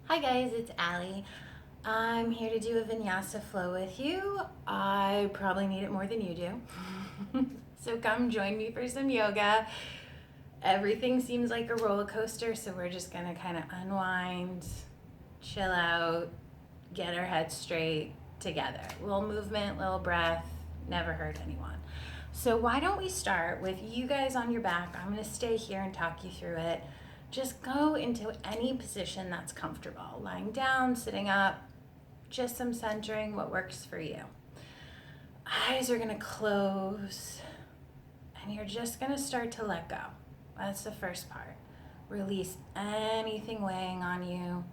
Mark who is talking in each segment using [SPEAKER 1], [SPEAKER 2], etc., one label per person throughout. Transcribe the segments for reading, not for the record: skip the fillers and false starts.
[SPEAKER 1] Hi guys, it's Allie. I'm here to do a vinyasa flow with you. I probably need it more than you do. So come join me for some yoga. Everything seems like a roller coaster, so we're just gonna kind of unwind, chill out, get our heads straight together. Little movement, little breath, never hurt anyone. So why don't we start with you guys on your back? I'm gonna stay here and talk you through it. Just go into any position that's comfortable. Lying down, sitting up, just some centering, what works for you. Eyes are gonna close, and you're just gonna start to let go. That's the first part. Release anything weighing on you,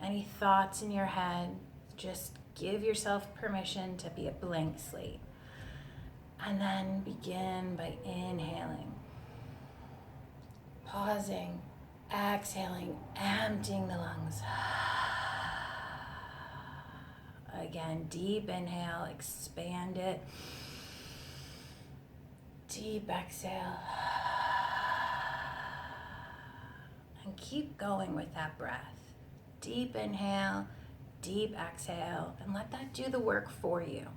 [SPEAKER 1] any thoughts in your head. Just give yourself permission to be a blank slate. And then begin by inhaling, pausing, exhaling, emptying the lungs. Again, deep inhale, expand it. Deep exhale. And keep going with that breath. Deep inhale, deep exhale, and let that do the work for you.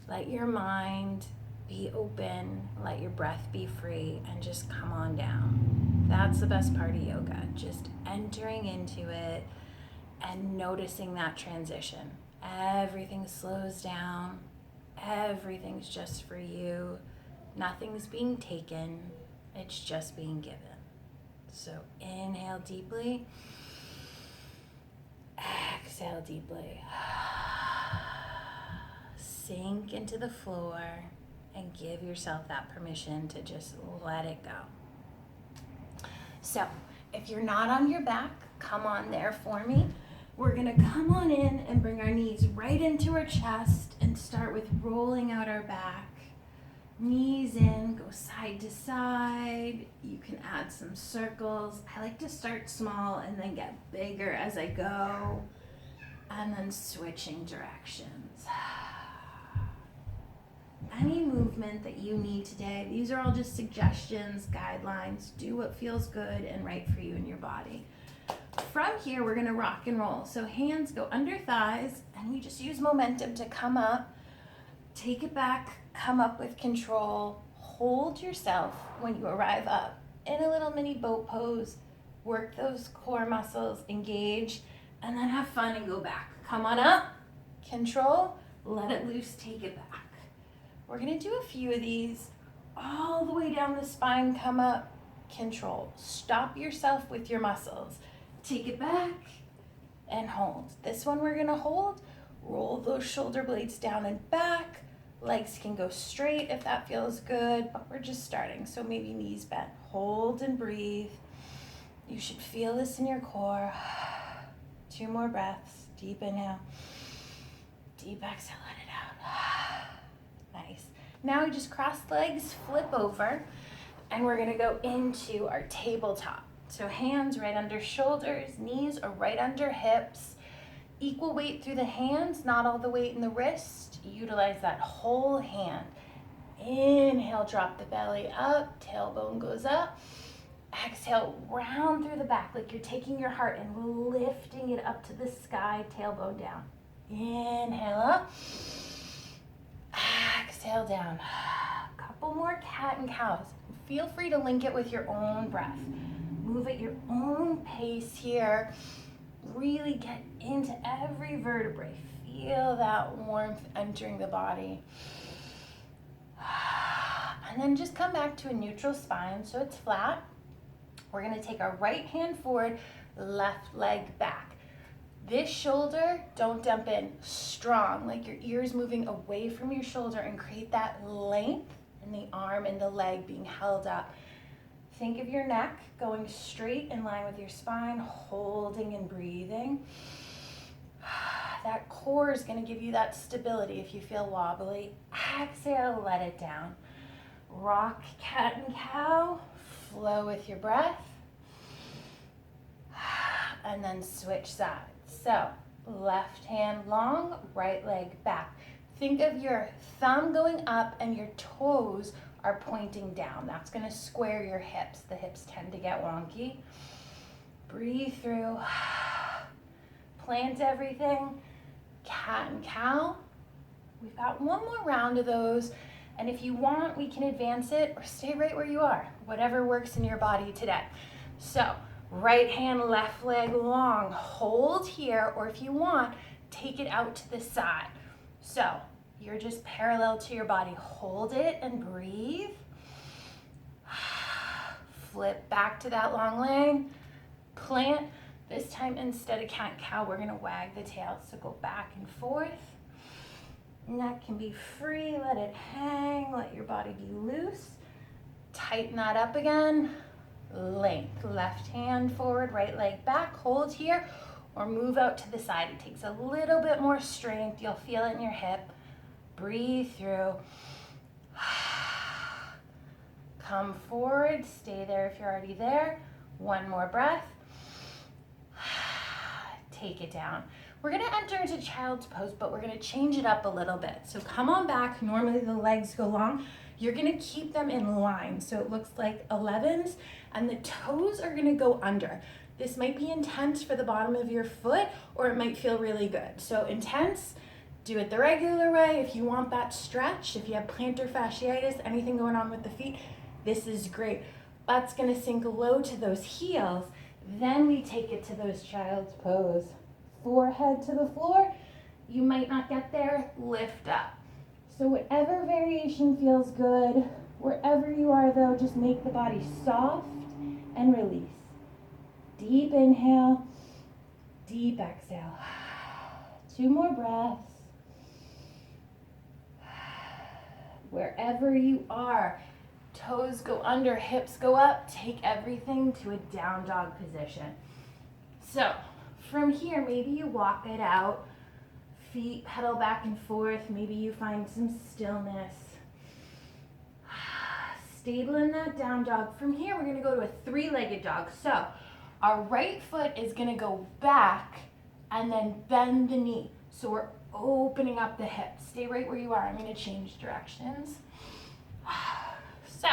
[SPEAKER 1] Let your mind be open, let your breath be free, and just come on down. That's the best part of yoga, just entering into it and noticing that transition. Everything slows down, everything's just for you, nothing's being taken, it's just being given. So inhale deeply, exhale deeply. Sink into the floor and give yourself that permission to just let it go. So if you're not on your back, come on there for me. We're gonna come on in and bring our knees right into our chest and start with rolling out our back. Knees in, go side to side. You can add some circles. I like to start small and then get bigger as I go. And then switching directions. Any movement that you need today, these are all just suggestions, guidelines. Do what feels good and right for you in your body. From here, we're gonna rock and roll. So hands go under thighs, and we just use momentum to come up, take it back, come up with control. Hold yourself when you arrive up in a little mini boat pose. Work those core muscles, engage, and then have fun and go back. Come on up, control, let it loose, take it back. We're gonna do a few of these all the way down the spine, come up, control. Stop yourself with your muscles. Take it back and hold. This one we're gonna hold, roll those shoulder blades down and back. Legs can go straight if that feels good, but we're just starting, so maybe knees bent. Hold and breathe. You should feel this in your core. 2 more breaths. Deep inhale. Deep exhale, let it out. Nice. Now we just cross legs, flip over, and we're gonna go into our tabletop. So hands right under shoulders, knees are right under hips. Equal weight through the hands, not all the weight in the wrist. Utilize that whole hand. Inhale, drop the belly up, tailbone goes up. Exhale, round through the back like you're taking your heart and lifting it up to the sky, tailbone down. Inhale up. Exhale down. Couple more cat and cows. Feel free to link it with your own breath. Move at your own pace here. Really get into every vertebrae. Feel that warmth entering the body. And then just come back to a neutral spine so it's flat. We're gonna take our right hand forward, left leg back. This shoulder, don't dump in, strong, like your ears moving away from your shoulder, and create that length in the arm and the leg being held up. Think of your neck going straight in line with your spine, holding and breathing. That core is gonna give you that stability if you feel wobbly. Exhale, let it down. Rock cat and cow, flow with your breath. And then switch sides. So left hand long, right leg back. Think of your thumb going up and your toes are pointing down. That's gonna square your hips. The hips tend to get wonky. Breathe through. plant everything. Cat and cow. We've got one more round of those. And if you want, we can advance it or stay right where you are, whatever works in your body today. So right hand, left leg long, hold here, or if you want, take it out to the side. So you're just parallel to your body. Hold it and breathe. Flip back to that long leg. Plant. This time, instead of cat cow, we're gonna wag the tail. So go back and forth. Neck can be free, let it hang, let your body be loose. Tighten that up again. Length, left hand forward, right leg back, hold here, or move out to the side. It takes a little bit more strength. You'll feel it in your hip. Breathe through. Come forward, stay there if you're already there. One more breath. Take it down. We're gonna enter into child's pose, but we're gonna change it up a little bit. So come on back, normally the legs go long. You're gonna keep them in line. So it looks like 11s and the toes are gonna go under. This might be intense for the bottom of your foot or it might feel really good. So intense, do it the regular way. If you want that stretch, if you have plantar fasciitis, anything going on with the feet, this is great. Butt's gonna sink low to those heels. Then we take it to those child's pose. Forehead to the floor. You might not get there, lift up. So whatever variation feels good, wherever you are though, just make the body soft and release. Deep inhale, deep exhale. 2 more breaths. Wherever you are, toes go under, hips go up, take everything to a down dog position. So from here, maybe you walk it out, feet pedal back and forth, maybe you find some stillness. Stable in that down dog. From here, we're gonna go to a 3-legged dog. So our right foot is gonna go back and then bend the knee. So we're opening up the hip. Stay right where you are. I'm gonna change directions. So,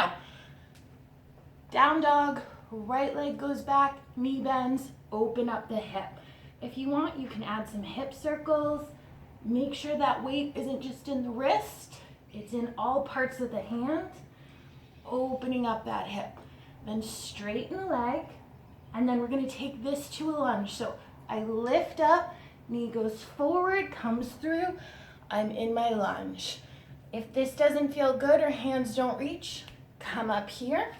[SPEAKER 1] down dog, right leg goes back, knee bends, open up the hip. If you want, you can add some hip circles. Make sure that weight isn't just in the wrist, it's in all parts of the hand. Opening up that hip. Then straighten the leg, and then we're gonna take this to a lunge. So I lift up, knee goes forward, comes through, I'm in my lunge. If this doesn't feel good or hands don't reach, come up here.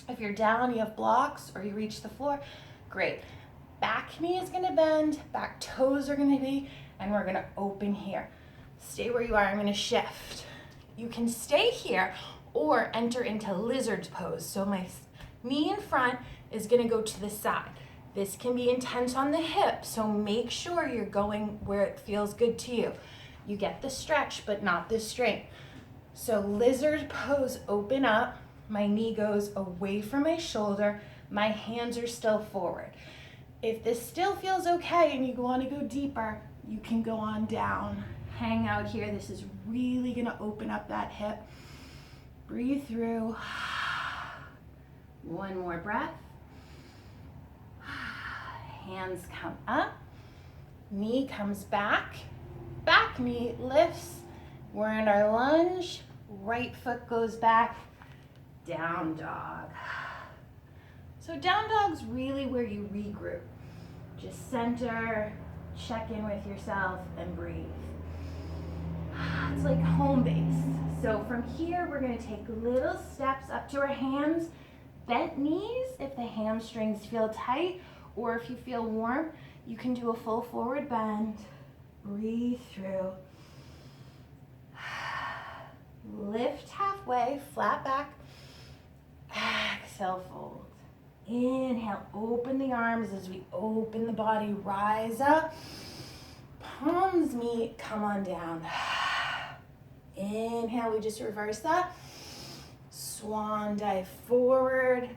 [SPEAKER 1] If you're down, you have blocks, or you reach the floor, great. Back knee is gonna bend, back toes are gonna be, and we're gonna open here. Stay where you are, I'm gonna shift. You can stay here or enter into lizard pose. So my knee in front is gonna go to the side. This can be intense on the hip, so make sure you're going where it feels good to you. You get the stretch, but not the strength. So lizard pose, open up. My knee goes away from my shoulder. My hands are still forward. If this still feels okay and you want to go deeper, you can go on down. Hang out here. This is really gonna open up that hip. Breathe through. One more breath. Hands come up. Knee comes back. Back knee lifts. We're in our lunge. Right foot goes back. Down dog. So down dog's really where you regroup. Just center, check in with yourself, and breathe. It's like home base. So from here, we're gonna take little steps up to our hands, bent knees if the hamstrings feel tight, or if you feel warm, you can do a full forward bend. Breathe through. Lift halfway, flat back. Exhale, fold. Inhale, open the arms as we open the body, rise up. Palms meet, come on down. Inhale, we just reverse that. Swan dive forward,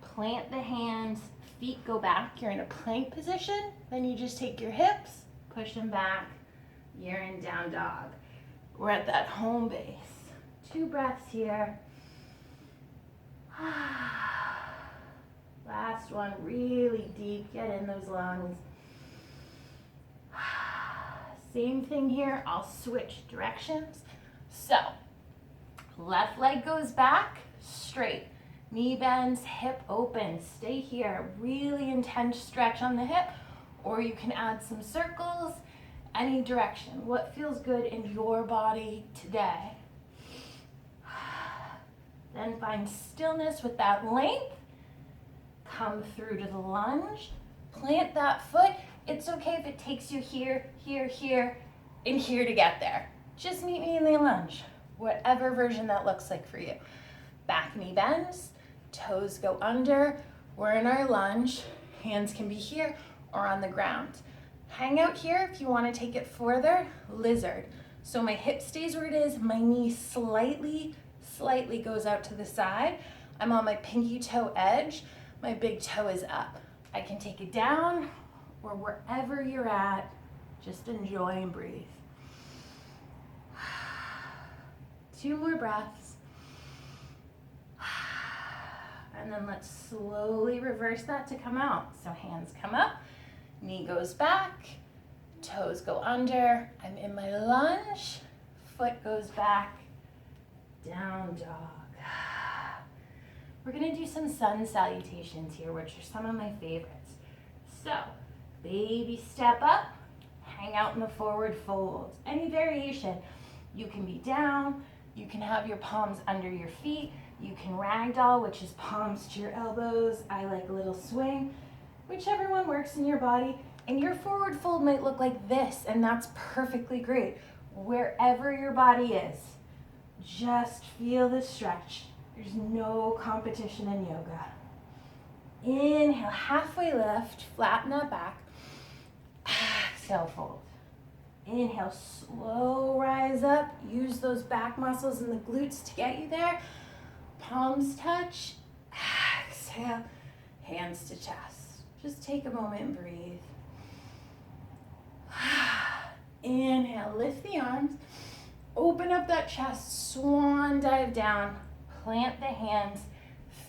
[SPEAKER 1] plant the hands, feet go back. You're in a plank position, then you just take your hips, push them back. You're in down dog. We're at that home base. 2 breaths here. Last one, really deep, get in those lungs. Same thing here, I'll switch directions. So, left leg goes back, straight. Knee bends, hip open. Stay here. Really intense stretch on the hip, or you can add some circles, any direction. What feels good in your body today? Then find stillness with that length. Come through to the lunge. Plant that foot. It's okay if it takes you here, here, here, and here to get there. Just meet me in the lunge, whatever version that looks like for you. Back knee bends, toes go under. We're in our lunge. Hands can be here or on the ground. Hang out here if you want to take it further, lizard. So my hip stays where it is, my knee slightly goes out to the side. I'm on my pinky toe edge, my big toe is up. I can take it down, or wherever you're at, just enjoy and breathe. 2 more breaths. And then let's slowly reverse that to come out. So hands come up, knee goes back, toes go under. I'm in my lunge, foot goes back, down dog. We're gonna do some sun salutations here, which are some of my favorites. So, baby step up, hang out in the forward fold. Any variation. You can be down, you can have your palms under your feet, you can ragdoll, which is palms to your elbows. I like a little swing, whichever one works in your body. And your forward fold might look like this, and that's perfectly great. Wherever your body is, just feel the stretch. There's no competition in yoga. Inhale, halfway lift, flatten that back. Exhale, fold. Inhale, slow rise up. Use those back muscles and the glutes to get you there. Palms touch. Exhale, hands to chest. Just take a moment and breathe. Inhale, lift the arms. Open up that chest, swan dive down. Plant the hands,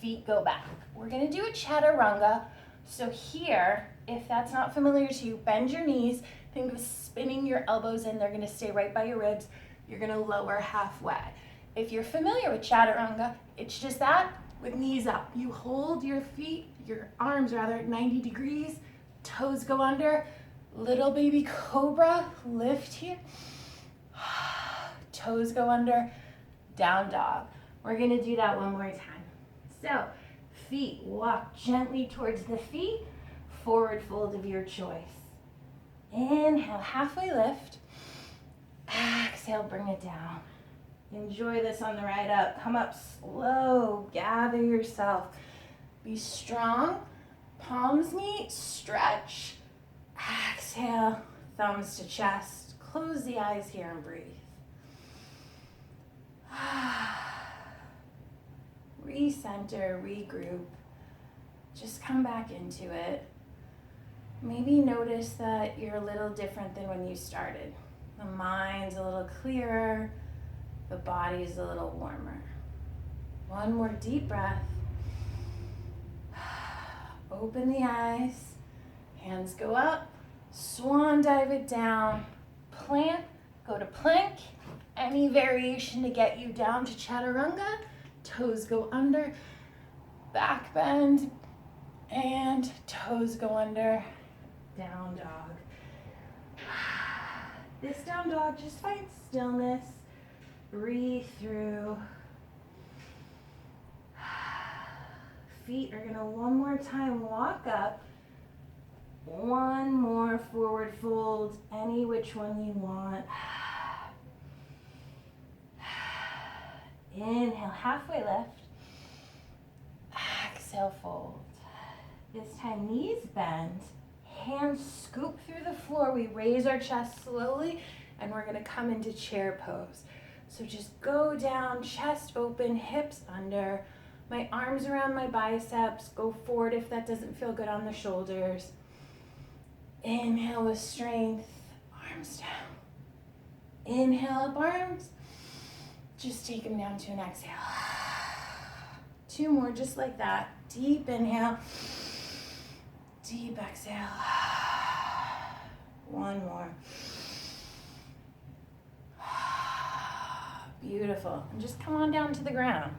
[SPEAKER 1] feet go back. We're gonna do a chaturanga. So here, if that's not familiar to you, bend your knees. Think of spinning your elbows in. They're gonna stay right by your ribs. You're gonna lower halfway. If you're familiar with chaturanga, it's just that with knees up. You hold your feet, your arms rather, at 90 degrees. Toes go under. Little baby cobra, lift here. Toes go under, down dog. We're gonna do that one more time. So, feet walk gently towards the feet, forward fold of your choice. Inhale, halfway lift. Exhale, bring it down. Enjoy this on the ride up. Come up slow, gather yourself. Be strong, palms meet, stretch. Exhale, thumbs to chest. Close the eyes here and breathe. Recenter, regroup. Just come back into it. Maybe notice that you're a little different than when you started. The mind's a little clearer, the body's a little warmer. One more deep breath. Open the eyes, hands go up, swan dive it down, plant, go to plank, any variation to get you down to chaturanga, toes go under, back bend, and toes go under, down dog. This down dog, just find stillness, breathe through. Feet are gonna one more time walk up. One more forward fold, any which one you want. Inhale, halfway lift. Exhale, fold. This time, knees bend. Hands scoop through the floor. We raise our chest slowly, and we're gonna come into chair pose. So just go down, chest open, hips under. My arms around my biceps. Go forward if that doesn't feel good on the shoulders. Inhale with strength, arms down. Inhale up arms. Just take them down to an exhale. 2 more just like that. Deep inhale. Deep exhale. 1 more. Beautiful. And just come on down to the ground.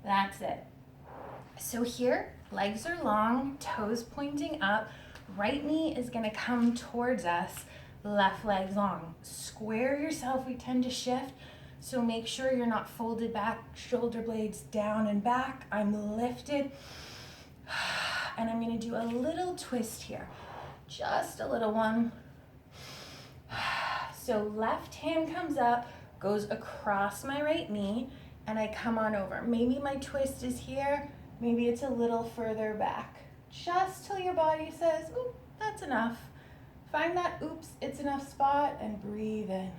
[SPEAKER 1] That's it. So here, legs are long, toes pointing up. Right knee is gonna come towards us, left leg's long. Square yourself, we tend to shift. So make sure you're not folded back, shoulder blades down and back. I'm lifted. And I'm gonna do a little twist here. Just a little one. So left hand comes up, goes across my right knee, and I come on over. Maybe my twist is here, maybe it's a little further back. Just till your body says, oop, that's enough. Find that oops, it's enough spot and breathe in.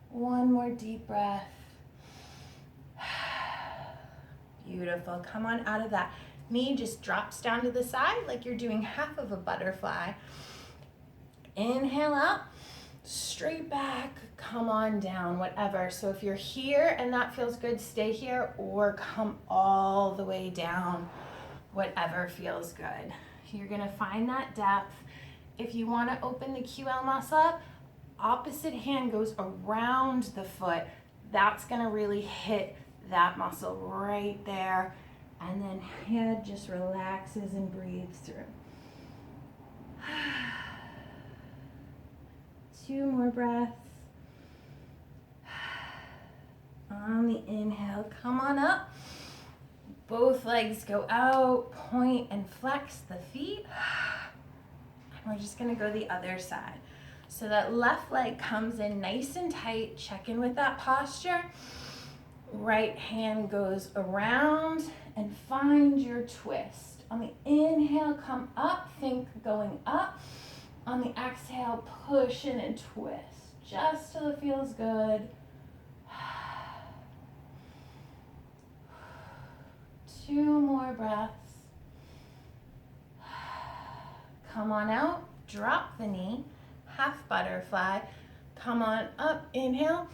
[SPEAKER 1] One more deep breath. Beautiful. Come on out of that. Knee just drops down to the side like you're doing half of a butterfly. Inhale up, straight back, come on down, whatever. So if you're here and that feels good, stay here, or come all the way down, whatever feels good. You're gonna find that depth. If you wanna open the QL muscle up, opposite hand goes around the foot. That's gonna really hit that muscle right there. And then head just relaxes and breathes through. 2 more breaths. On the inhale, come on up. Both legs go out, point and flex the feet. And we're just gonna go the other side. So that left leg comes in nice and tight. Check in with that posture. Right hand goes around and find your twist. On the inhale, come up, think going up. On the exhale, push in and twist, just till it feels good. 2 more breaths. Come on out, drop the knee, half butterfly. Come on up, inhale.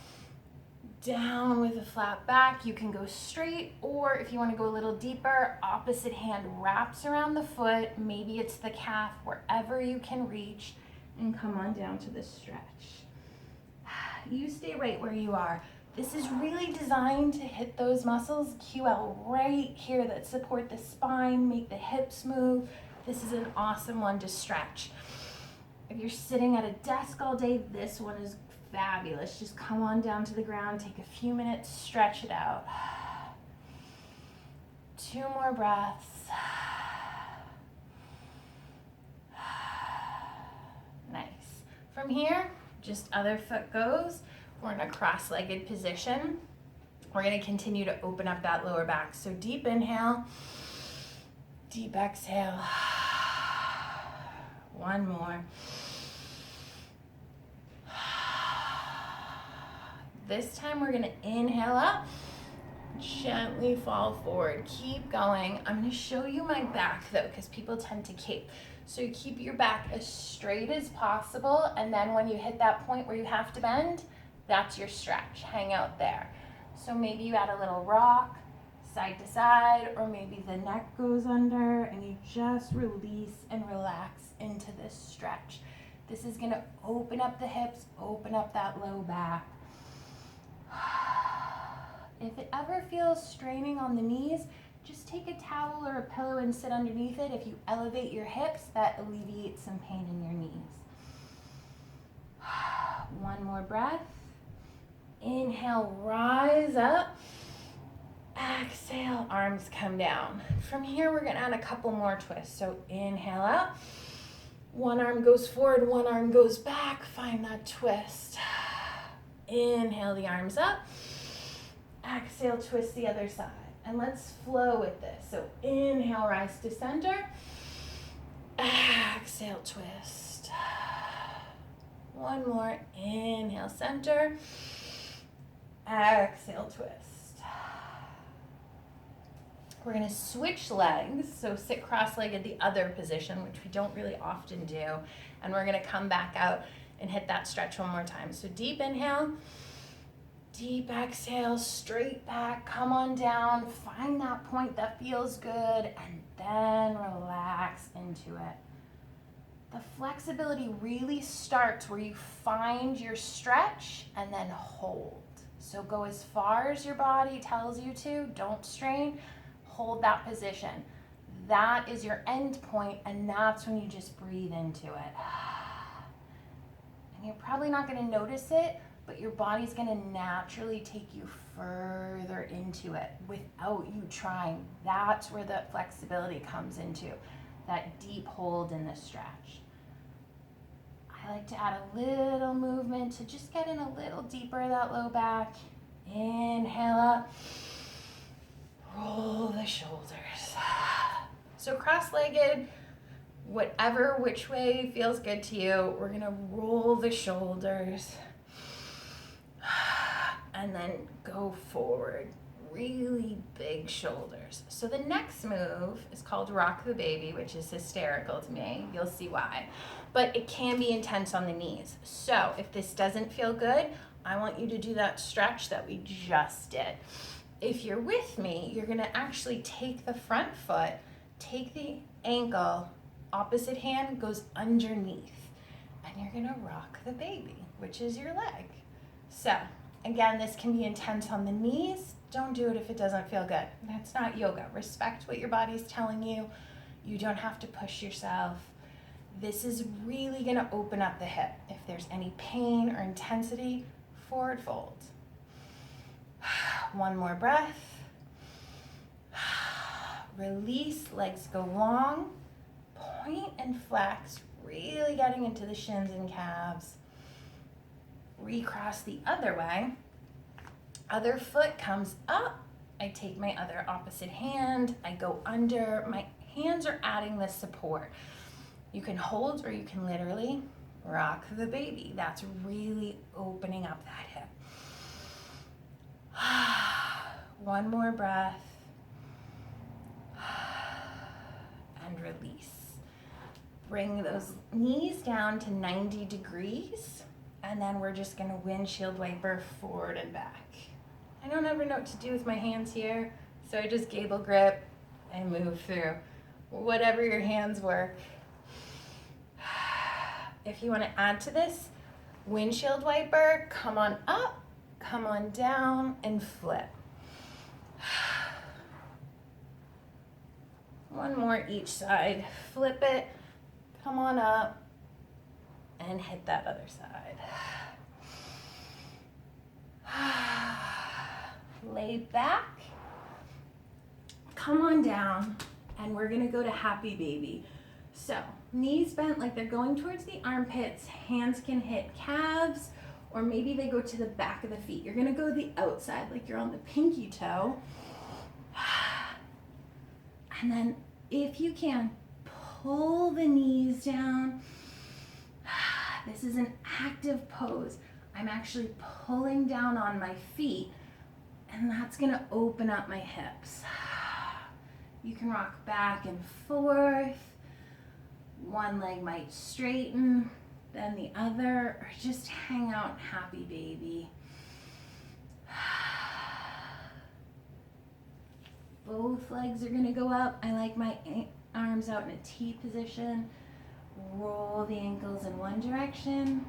[SPEAKER 1] Down with a flat back. You can go straight, or if you want to go a little deeper, opposite hand wraps around the foot. Maybe it's the calf, wherever you can reach, and come on down to the stretch. You stay right where you are. This is really designed to hit those muscles, QL, right here that support the spine, make the hips move. This is an awesome one to stretch. If you're sitting at a desk all day, this one is fabulous. Just come on down to the ground, take a few minutes, stretch it out. 2 more breaths. Nice. From here, just other foot goes. We're in a cross-legged position. We're going to continue to open up that lower back. So deep inhale, deep exhale. 1 more. This time we're gonna inhale up, gently fall forward, keep going. I'm gonna show you my back though, because people tend to cape. So you keep your back as straight as possible, and then when you hit that point where you have to bend, that's your stretch, hang out there. So maybe you add a little rock, side to side, or maybe the neck goes under, and you just release and relax into this stretch. This is gonna open up the hips, open up that low back. If it ever feels straining on the knees, just take a towel or a pillow and sit underneath it. If you elevate your hips, that alleviates some pain in your knees. 1 more breath. Inhale, rise up. Exhale, arms come down. From here, we're gonna add a couple more twists. So inhale up. 1 arm goes forward, 1 arm goes back. Find that twist. Inhale the arms up. Exhale, twist the other side. And let's flow with this. So inhale, rise to center. Exhale, twist. 1 more. Inhale, center. Exhale, twist. We're gonna switch legs. So sit cross-legged the other position, which we don't really often do. And we're gonna come back out and hit that stretch 1 more time. So deep inhale, deep exhale, straight back, come on down, find that point that feels good, and then relax into it. The flexibility really starts where you find your stretch and then hold. So go as far as your body tells you to, don't strain, hold that position. That is your end point, and that's when you just breathe into it. And you're probably not gonna notice it, but your body's gonna naturally take you further into it without you trying. That's where the flexibility comes into, that deep hold in the stretch. I like to add a little movement to just get in a little deeper of that low back. Inhale up, roll the shoulders. So cross-legged, which way feels good to you, we're gonna roll the shoulders and then go forward, really big shoulders. So the next move is called Rock the Baby, which is hysterical to me. You'll see why. But it can be intense on the knees. So if this doesn't feel good, I want you to do that stretch that we just did. If you're with me, you're gonna actually take the front foot, take the ankle, opposite hand goes underneath, and you're gonna rock the baby, which is your leg. So again, this can be intense on the knees. Don't do it if it doesn't feel good. That's not yoga. Respect what your body's telling you. You don't have to push yourself. This is really gonna open up the hip. If there's any pain or intensity, forward fold. One more breath. Release, legs go long. Point and flex, really getting into the shins and calves. Recross the other way. Other foot comes up. I take my other opposite hand. I go under. My hands are adding the support. You can hold or you can literally rock the baby. That's really opening up that hip. One more breath. And release. Bring those knees down to 90 degrees. And then we're just gonna windshield wiper forward and back. I don't ever know what to do with my hands here, so I just gable grip and move through. Whatever your hands work. If you wanna add to this, windshield wiper, come on up, come on down, and flip. One more each side. Flip it, come on up, and hit that other side. Lay back, come on down, and we're gonna go to happy baby. So knees bent like they're going towards the armpits, hands can hit calves, or maybe they go to the back of the feet. You're gonna go the outside like you're on the pinky toe. And then if you can, pull the knees down. This is an active pose. I'm actually pulling down on my feet, and that's gonna open up my hips. You can rock back and forth. One leg might straighten, then the other, or just hang out happy baby. Both legs are gonna go up. I like my arms out in a T position. Roll the ankles in one direction,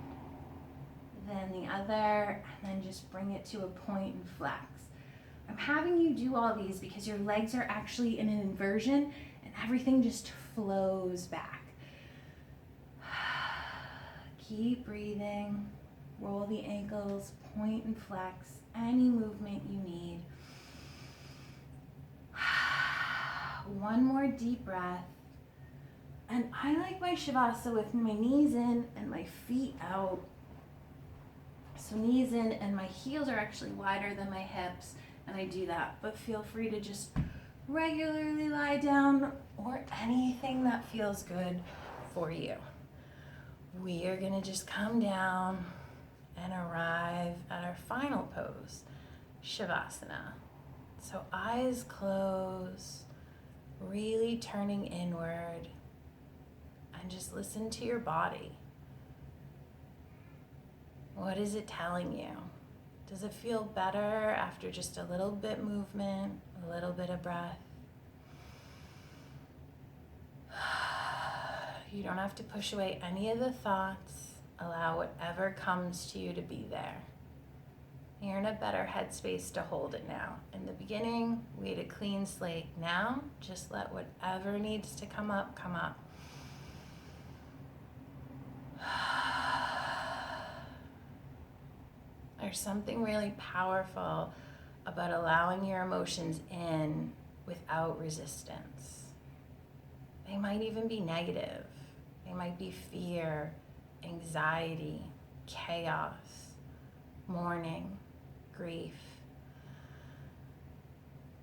[SPEAKER 1] then the other, and then just bring it to a point and flex. I'm having you do all these because your legs are actually in an inversion and everything just flows back. Keep breathing. Roll the ankles, point and flex, any movement you need. One more deep breath. And I like my Shavasana with my knees in and my feet out. So knees in and my heels are actually wider than my hips, and I do that. But feel free to just regularly lie down or anything that feels good for you. We are gonna just come down and arrive at our final pose, Shavasana. So eyes closed, really turning inward, and just listen to your body. What is it telling you? Does it feel better after just a little bit movement, a little bit of breath? You don't have to push away any of the thoughts. Allow whatever comes to you to be there. You're in a better headspace to hold it now. In the beginning, we had a clean slate. Now, just let whatever needs to come up, come up. There's something really powerful about allowing your emotions in without resistance. They might even be negative. They might be fear, anxiety, chaos, mourning, grief.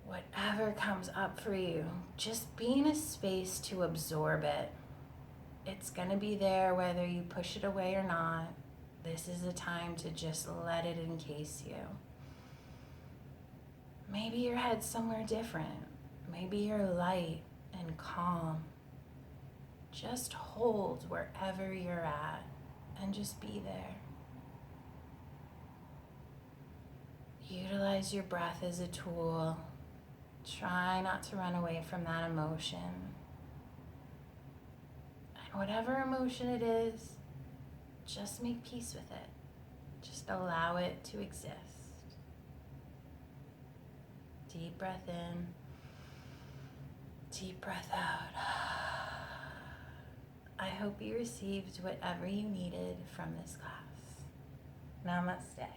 [SPEAKER 1] Whatever comes up for you, just be in a space to absorb it. It's going to be there whether you push it away or not. This is a time to just let it encase you. Maybe your head's somewhere different. Maybe you're light and calm. Just hold wherever you're at and just be there. Utilize your breath as a tool. Try not to run away from that emotion. And whatever emotion it is, just make peace with it. Just allow it to exist. Deep breath in. Deep breath out. I hope you received whatever you needed from this class. Namaste.